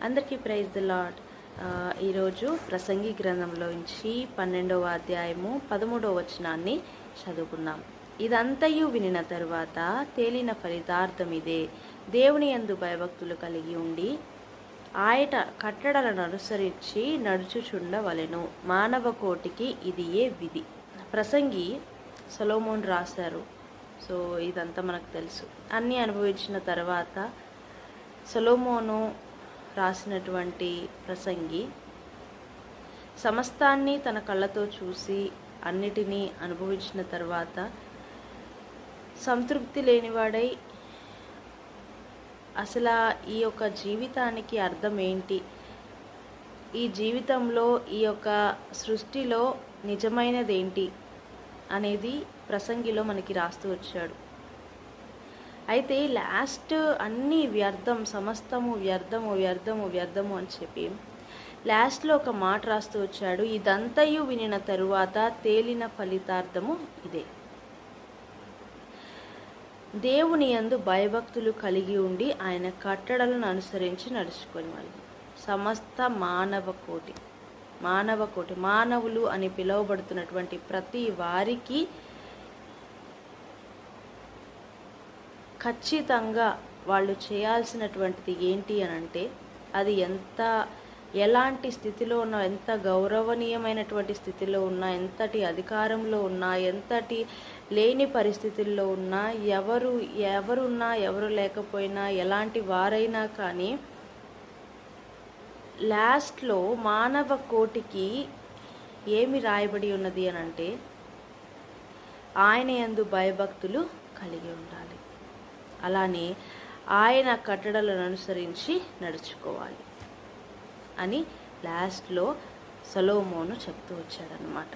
అందరికీ praise the lord. ఈరోజు ప్రసంగి గ్రంథంలోంచి 12వ అధ్యాయము 13వ వచనాన్ని చదువుకున్నాం. ఇదంతయు వినిన తరువాత తేలిన ఫలితార్థం ఇదే, దేవుని యందు భయభక్తులు కలిగి ఉండి ఆయన కట్టడలను అనుసరించి నడుచుచుండవలెను. మానవ కోటికి ఇది ఏ విధి. ప్రసంగి సొలొమోను రాశారు. సో ఇదంతా మనకు తెలుసు. అన్నీ అనుభవించిన తర్వాత సొలొమోను రాసినటువంటి ప్రసంగి సమస్తాన్ని తన కళ్ళతో చూసి అన్నిటినీ అనుభవించిన తర్వాత సంతృప్తి లేనివాడై అసలు ఈ యొక్క జీవితానికి అర్థం ఏంటి, ఈ జీవితంలో ఈ యొక్క సృష్టిలో నిజమైనదేంటి అనేది ప్రసంగిలో మనకి రాస్తూ వచ్చాడు. అయితే లాస్ట్ అన్నీ వ్యర్థం, సమస్తము వ్యర్థము వ్యర్థము వ్యర్థము అని చెప్పి లాస్ట్లో ఒక మాట రాస్తూ వచ్చాడు. ఇదంతయు వినిన తరువాత తేలిన ఫలితార్థము ఇదే, దేవుని యందు భయభక్తులు కలిగి ఉండి ఆయన కట్టడలను అనుసరించి నడుచుకొని వాళ్ళు. సమస్త మానవ కోటి మానవులు అని పిలువబడుతున్నటువంటి ప్రతి వారికి ఖచ్చితంగా వాళ్ళు చేయాల్సినటువంటిది ఏంటి అని అంటే, అది ఎలాంటి స్థితిలో ఉన్నా, ఎంత గౌరవనీయమైనటువంటి స్థితిలో ఉన్నా, ఎంతటి అధికారంలో ఉన్నా, ఎంతటి లేని పరిస్థితుల్లో ఉన్నా, ఎవరున్నా ఎవరు లేకపోయినా, ఎలాంటి వారైనా కానీ లాస్ట్లో మానవ కోటికి ఏమి రాయబడి ఉన్నది అని అంటే, ఆయన యందు భయభక్తులు కలిగి ఉండాలి. అలానే ఆయన కట్టడలను అనుసరించి నడుచుకోవాలి అని లాస్ట్లో సొలొమోను చెప్తూ వచ్చాడనమాట.